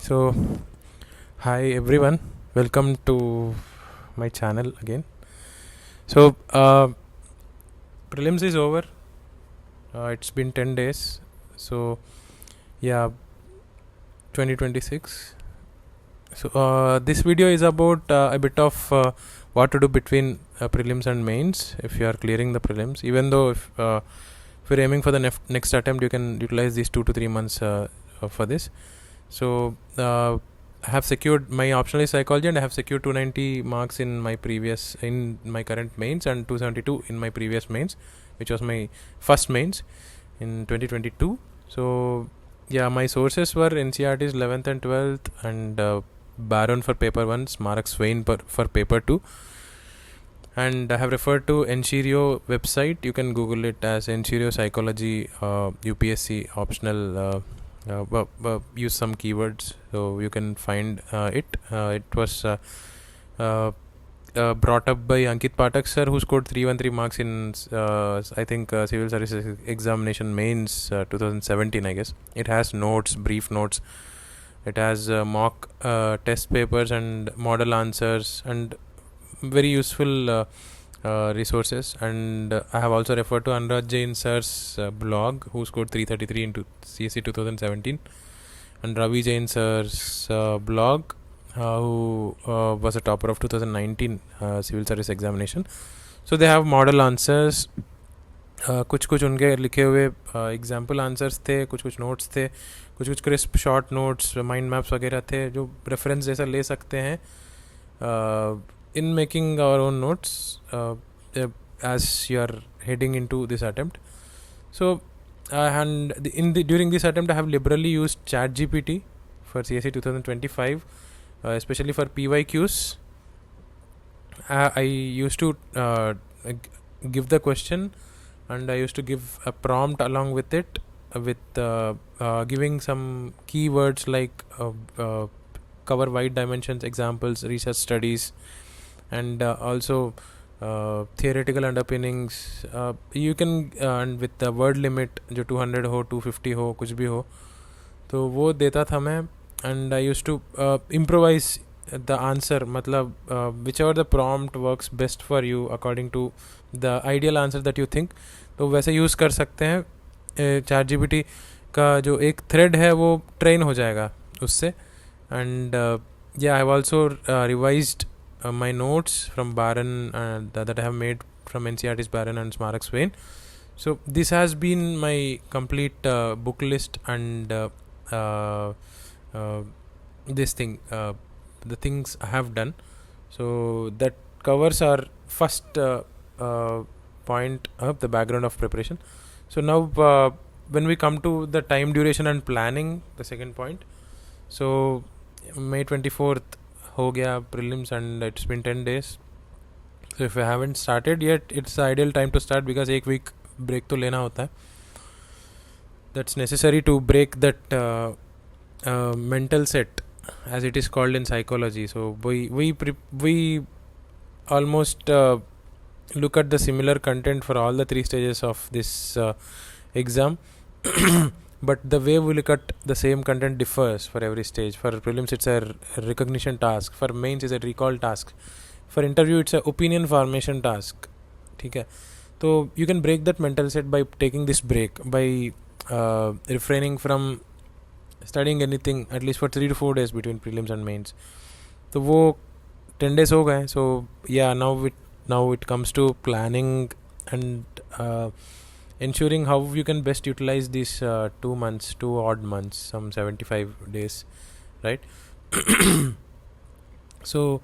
So, hi everyone, welcome to my channel again. So, prelims is over. It's been 10 days. So, yeah, 2026. So, this video is about a bit of what to do between prelims and mains if you are clearing the prelims. Even though if you're aiming for the next attempt, you can utilize these 2 to 3 months for this. So, I have secured my optional is psychology, and I have secured 290 marks in my current mains and 272 in my previous mains, which was my first mains in 2022. So yeah, my sources were NCERT's 11th and 12th, and Baron for paper 1, Smarak Swain for paper 2. And I have referred to Encherio website. You can Google it as Encherio Psychology UPSC optional. Use some keywords so you can find it. It was brought up by Ankit Patak sir, who scored 313 marks in I think civil services examination mains 2017, I guess. It has notes, brief notes. It has mock test papers and model answers and very useful resources. And I have also referred to Anurag Jain sir's blog, who scored 333 into CSE 2017, and Ravi Jain sir's blog, who was a topper of 2019 civil service examination. So they have model answers. कुछ कुछ उनके लिखे हुए example answers थे, कुछ कुछ notes थे, कुछ कुछ crisp short notes, mind maps वगैरह थे जो रेफरेंस जैसा ले सकते हैं in making our own notes as you are heading into this attempt. So and during this attempt I have liberally used ChatGPT for CSE 2025, especially for PYQs. I used to give the question, and I used to give a prompt along with it, with giving some keywords like cover wide dimensions, examples, research studies, and also theoretical underpinnings. You can and with the word limit जो 200 हो, 250 हो, कुछ भी हो, तो वो देता था मैं. And I used to improvise the answer, मतलब whichever the prompt works best for you according to the ideal answer that you think, तो वैसे यूज़ कर सकते हैं. ChatGPT का जो एक थ्रेड है वो ट्रेन हो जाएगा उससे. And yeah, I have also revised my notes from Baron that I have made from NCERT's Baron and Smarak Swain. So this has been my complete book list and this thing, the things I have done. So that covers our first point of the background of preparation. So now when we come to the time duration and planning, the second point. So May 24th हो गया prelims, and it's been 10 days. So if you haven't started yet, it's the ideal time to start, because एक week break तो लेना होता है. That's necessary to break that mental set, as it is called in psychology. So we almost look at the similar content for all the 3 stages of this exam. But the way we look at the same content differs for every stage. For prelims it's a recognition task, for mains it's a recall task, for interview it's a opinion formation task. ठीक है, तो you can break that mental set by taking this break, by refraining from studying anything at least for 3 to 4 days between prelims and mains. तो वो 10 days हो गए. So yeah, now it comes to planning and ensuring how you can best utilize these 2 odd months, some 75 days, right? So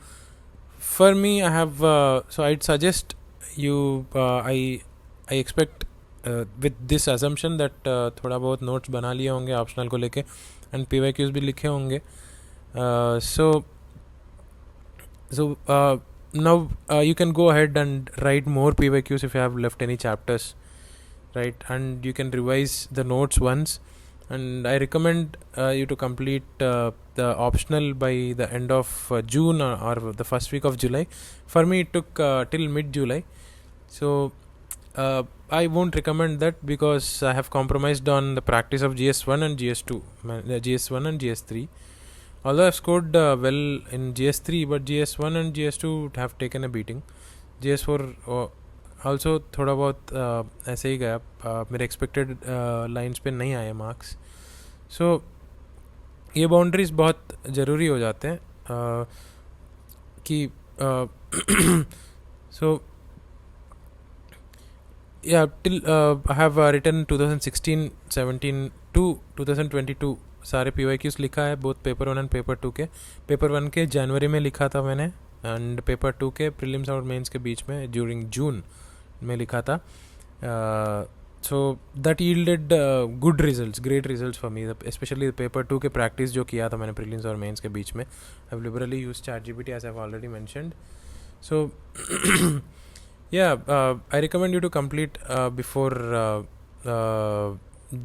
for me, I have so I'd suggest you I expect with this assumption that थोड़ा बहुत notes बना लिए होंगे optional को लेके, and PYQs भी लिखे होंगे. So now you can go ahead and write more PYQs if you have left any chapters, right? And you can revise the notes once, and I recommend you to complete the optional by the end of June or the first week of July. For me it took till mid-July. So I won't recommend that, because I have compromised on the practice of GS1 and GS2, GS1 and GS3. although I've scored well in GS3, but GS1 and GS2 have taken a beating. GS4 also थोड़ा बहुत ऐसे ही गया, मेरे expected lines पे नहीं आए marks. सो ये boundaries बहुत ज़रूरी हो जाते हैं कि सो yeah till I have written 2016 17 to 2022 सारे PYQs लिखा है, बोथ पेपर 1 एंड पेपर 2 के. पेपर 1 के जनवरी में लिखा था मैंने, एंड पेपर 2 के प्रीलिम्स और मेंस के बीच में ड्यूरिंग जून में लिखा था. So that yielded good results, great results for me, specially paper 2 के प्रैक्टिस जो किया था मैंने प्रीलिम्स और मेंस के बीच में. I have liberally used ChatGPT as I have already mentioned. So yeah, I recommend you to complete before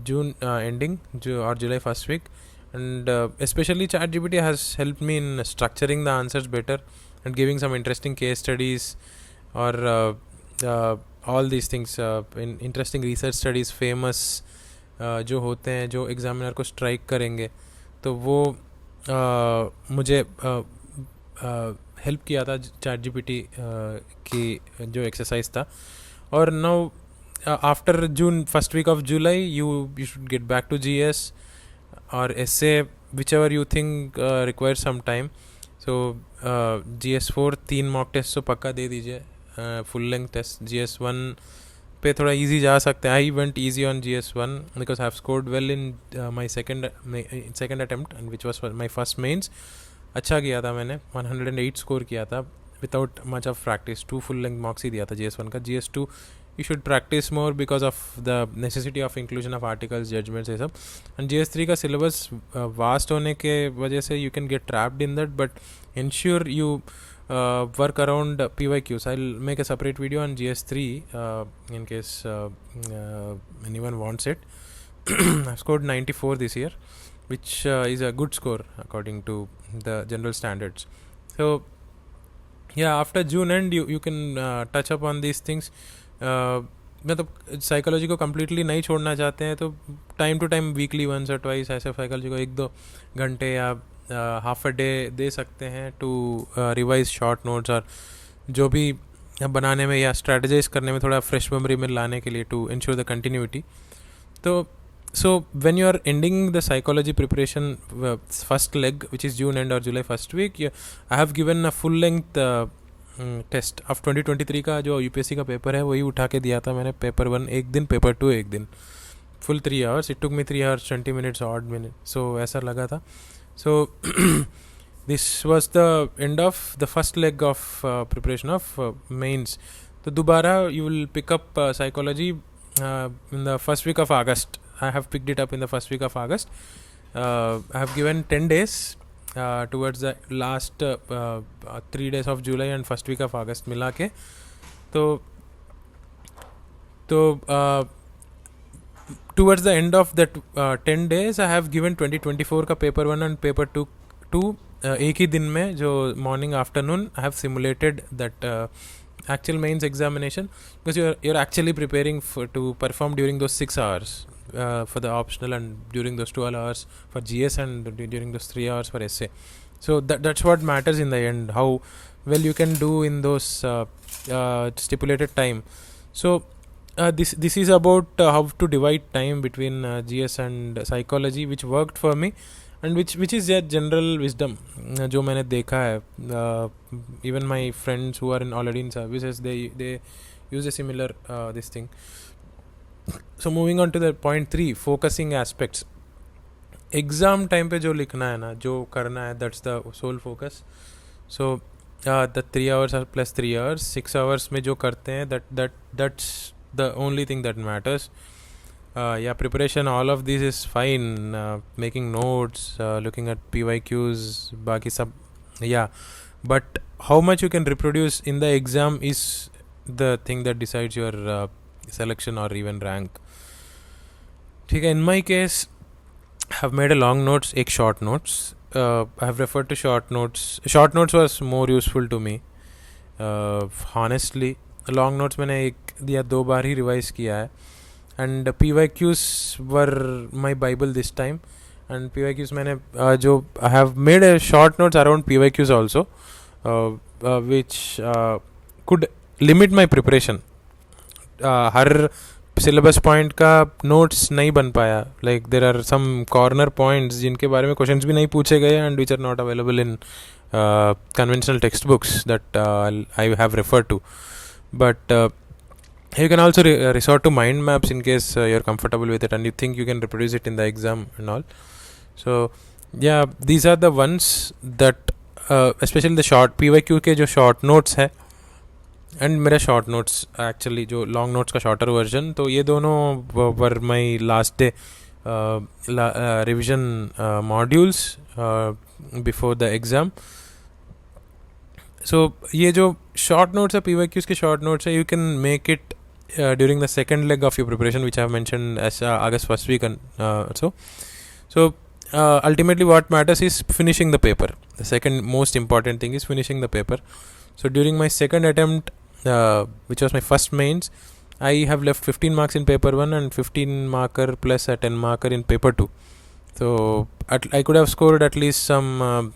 June ending or July first week, and especially ChatGPT has helped me in structuring the answers better and giving some interesting case studies or all these things, in interesting research studies, famous जो होते हैं जो examiner को strike करेंगे, तो वो मुझे help किया था ChatGPT की जो एक्सरसाइज था. और now after June first week of July you should get back to GS और essay whichever you think requires some time. So GS4 3 mock test तो पक्का दे दीजिए, फुल लेंथ टेस्ट. GS1 पे थोड़ा इजी जा सकते हैं. I went easy on GS1 because I have scored well in my second attempt and which was my first mains. अच्छा किया था मैंने, 108 स्कोर किया था without much of practice. 2 full length mocks ही दिया था GS1 का. GS2 you should practice more because of the necessity of inclusion of articles, judgements, ये सब. एंड GS3 का सिलेबस वास्ट होने के वजह से you can get trapped in that, but ensure you work around PYQs. I'll make a separate video on GS3 in case anyone wants it. I've scored 94 this year, which is a good score according to the general standards. So yeah, after June end you can touch up on these things. मतलब psychology को completely नहीं छोड़ना चाहते हैं तो time to time weekly once और twice ऐसे psychology को 1-2 घंटे या हाफ अ डे दे सकते हैं टू रिवाइज शॉर्ट नोट्स, और जो भी बनाने में या स्ट्रेटजाइज करने में थोड़ा फ्रेश मेमोरी में लाने के लिए टू इंश्योर द कंटिन्यूटी. तो so when you are ending the psychology preparation first leg, which is June end or July first week, I have given a full length test of 2023 का जो UPSC का paper है वही उठा के दिया था मैंने. पेपर 1 एक दिन, पेपर 2 एक दिन, फुल 3 hours. It took me 3 hours 20 minutes odd minute. So ऐसा लगा था. So this was the end of the first leg of preparation of mains. तो दोबारा you will pick up psychology in the first week of August. I have picked it up in the first week of August. I have given 10 days towards the last 3 days of July and first week of August मिला के. तो towards the end of that 10 days I have given 2024 का paper 1 and paper 2 एक ही दिन में, जो morning afternoon I have simulated that actual mains examination, because you're actually preparing to perform during those 6 hours for the optional, and during those 12 hours for GS, and during those 3 hours for essay. So that's what matters in the end, how well you can do in those stipulated time. So this is about how to divide time between GS and psychology, which worked for me, and which is a general wisdom जो मैंने देखा है. Even my friends who are already in services, they use a similar this thing. So moving on to the point 3, focusing aspects. Exam time पे जो लिखना है ना, जो करना है, that's the sole focus. So the 3 hours plus 3 hours, 6 hours में जो करते हैं, that's the only thing that matters. Yeah, preparation, all of this is fine, making notes, looking at PYQs, बाकी सब, yeah, but how much you can reproduce in the exam is the thing that decides your selection or even rank. ठीक है. In my case I have made a long notes, एक short notes. I have referred to short notes. Short notes was more useful to me, honestly. Long notes मैंने 1 या 2 बार ही revise किया है, and PYQs were my bible this time. And PYQs मैंने जो I have made a short notes around PYQs also, which could limit my preparation. हर syllabus point का notes नहीं बन पाया. Like there are some corner points जिनके बारे में क्वेश्चंस भी नहीं पूछे गए and which are not available in conventional textbooks that I have referred to. But you can also resort to mind maps in case you're comfortable with it and you think you can reproduce it in the exam and all. So yeah, these are the ones that especially the short PYQ के जो short notes है and मेरा short notes actually जो long notes का shorter version, तो ये दोनों were my last day revision modules before the exam. So ये जो शॉर्ट नोट्स है PYQs के शॉर्ट नोट्स है, you can make it during the second leg of your preparation, which I have mentioned as August first week and so ultimately what matters is finishing the paper. The second most important thing is finishing the paper. So during my second attempt, which was my first mains, I have left 15 marks in paper 1 and 15 marker plus a 10 marker in paper 2. So I could have scored at least some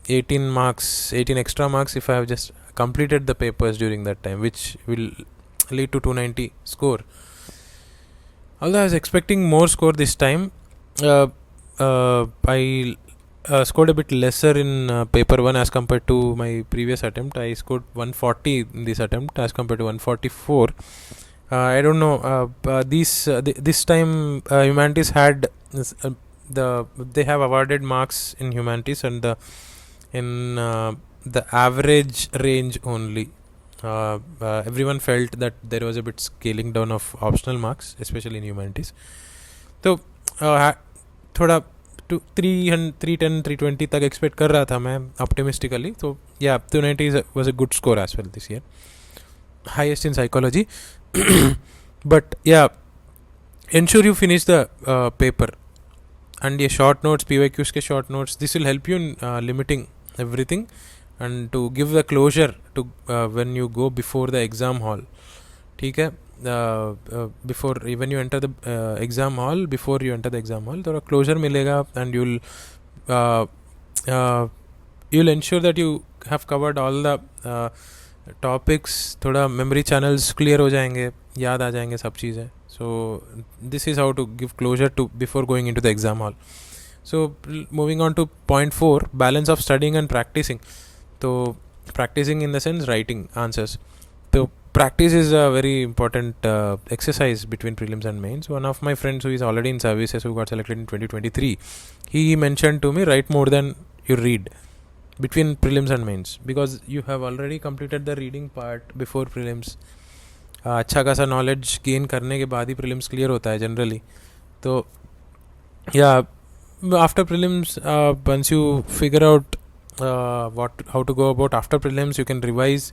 18 marks, 18 extra marks if I have just completed the papers during that time, which will lead to 290 score. Although I was expecting more score this time, I scored a bit lesser in paper 1 as compared to my previous attempt. I scored 140 in this attempt as compared to 144. I don't know. This time humanities had they have awarded marks in humanities and the average range only. Everyone felt that there was a bit scaling down of optional marks, especially in humanities. तो थोड़ा 310 320 तक expect कर रहा था मैं optimistically. तो या 290 was a good score as well this year, highest in psychology. But yeah, ensure you finish the paper. And ये short notes, PYQs के short notes, this will help you in limiting everything and to give the closure to when you go before the exam hall. ठीक है, before when you enter the exam hall, before you enter the exam hall, थोड़ा closure मिलेगा and you'll ensure that you have covered all the topics. थोड़ा memory channels clear हो जाएंगे, याद आ जाएंगे सब चीज़ें. So this is how to give closure to before going into the exam hall. So moving on to point 4, balance of studying and practicing. So practicing in the sense writing answers. So practice is a very important exercise between prelims and mains. One of my friends who is already in services, who got selected in 2023, he mentioned to me, write more than you read between prelims and mains, because you have already completed the reading part before prelims. अच्छा खासा knowledge gain करने के बाद ही prelims clear होता है generally. तो या after prelims once you figure out how to go about after prelims, you can revise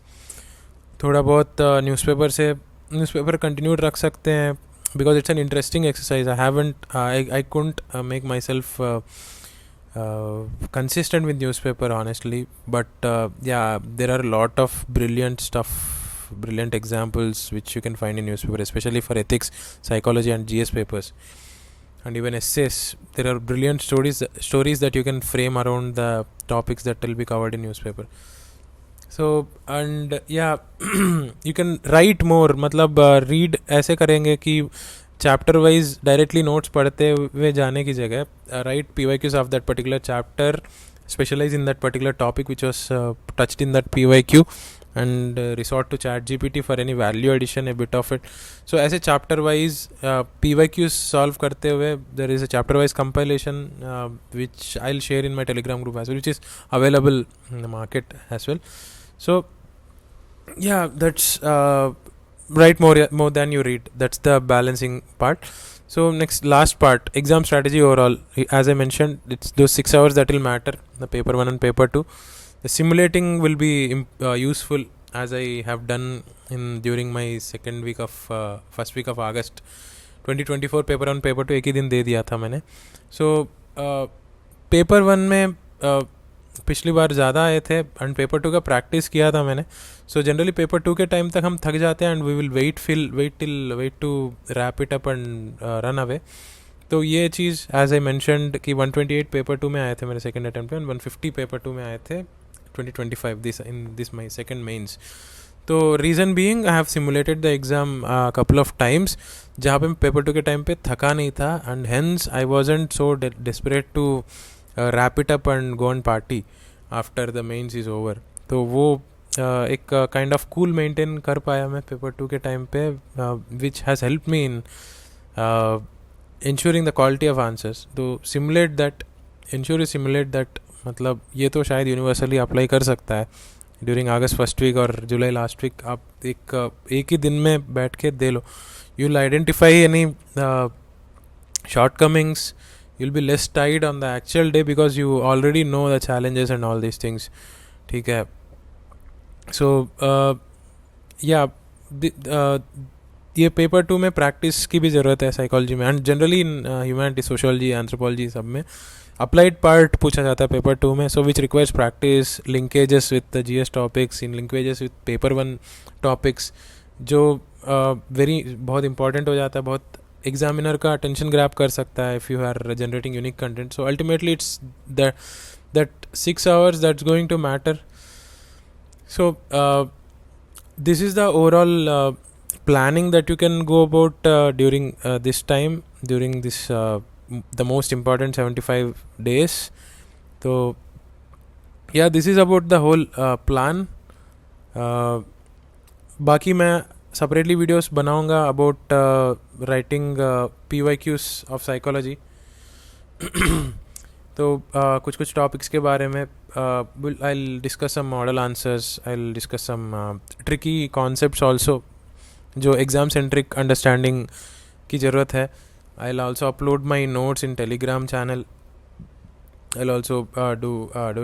थोड़ा बहुत. न्यूज़पेपर कंटिन्यू रख सकते हैं because it's an interesting exercise. I couldn't make myself consistent with newspaper honestly, but yeah, there are a lot of brilliant examples which you can find in newspaper, especially for ethics, psychology and GS papers, and even essays. There are brilliant stories that you can frame around the topics that will be covered in newspaper. So and yeah, you can write more. मतलब read ऐसे करेंगे कि chapter wise directly notes पढ़ते हुए जाने की जगह write PYQs of that particular chapter, specialize in that particular topic which was touched in that PYQ, and resort to ChatGPT for any value addition, a bit of it. So as a chapter wise PYQs solve करते हुए, there is a chapter wise compilation which I'll share in my Telegram group as well, which is available in the market as well. So yeah, that's write more than you read. That's the balancing part. So next, last part, exam strategy overall. As I mentioned, it's those 6 hours that will matter, the paper 1 and paper 2. The simulating will be useful, as I have done during my first week of August 2024. paper 1 paper 2 एक ही दिन दे दिया था मैंने. So paper 1 में पिछली बार ज़्यादा आए थे एंड पेपर 2 का प्रैक्टिस किया था मैंने. सो जनरली पेपर 2 के टाइम तक हम थक जाते हैं and we will wait to wrap it up and run away. तो ये चीज़ एज आई मैंशनड कि 128 पेपर 2 में आए थे मेरे सेकंड अटैम्प्ट में, 150 पेपर 2 में आए थे 2025 दिस माई सेकंड मेंस. तो reason being I have simulated the exam couple of times, जहाँ पे पेपर 2 के टाइम पे थका नहीं था, and hence I wasn't so desperate to wrap it up and go and party after the mains is over. तो वो एक काइंड ऑफ कूल मेंटेन कर पाया मैं पेपर 2 के टाइम पे, which has help me in ensuring the quality of answers. तो simulate that, ensure you simulate that, मतलब ये तो शायद यूनिवर्सली अप्लाई कर सकता है ड्यूरिंग अगस्त फर्स्ट वीक और जुलाई लास्ट वीक. आप एक ही दिन में बैठ के दे लो, you will identify any shortcomings, you'll be less tired on the actual day because you already know the challenges and all these things. ठीक है. So yeah, ये पेपर 2 में प्रैक्टिस की भी ज़रूरत है साइकोलॉजी में, and generally in humanity, sociology, anthropology सब में अप्लाइड पार्ट पूछा जाता है पेपर 2 में. So which requires practice, linkages with the GS topics, in linkages with paper 1 topics, जो वेरी बहुत इंपॉर्टेंट हो जाता है, बहुत एग्जामिनर का अटेंशन ग्रैब कर सकता है if you are generating unique content. So ultimately it's that 6 hours that's going to matter. So this is the overall planning that you can go about during this time, during this the most important 75 days. So yeah, this is about the whole plan. बाकी मैं separately videos बनाऊंगा about writing PYQs of psychology. तो कुछ कुछ topics के बारे में I'll discuss some model answers, I'll discuss some tricky concepts also, जो एग्ज़ाम सेंट्रिक अंडरस्टैंडिंग की ज़रूरत है. I'll also upload my notes in Telegram channel. I'll also do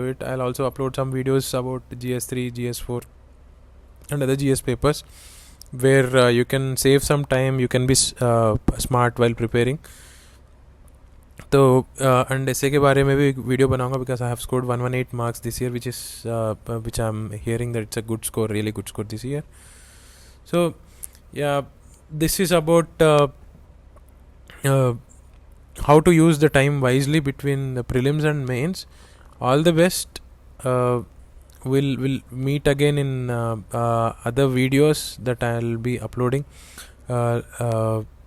it. I'll also upload some videos about GS3, GS4 and other GS papers where you can save some time, you can be smart while preparing. तो and ऐसे के बारे में भी एक video बनाऊंगा because I have scored 118 marks this year, which I am hearing that it's a good score, really good score this year. So yeah, this is about how to use the time wisely between the prelims and mains. All the best. We'll meet again in other videos that I'll be uploading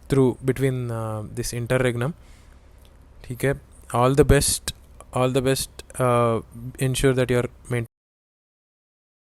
through between this interregnum. ठीक है. All the best. Ensure that you're maintaining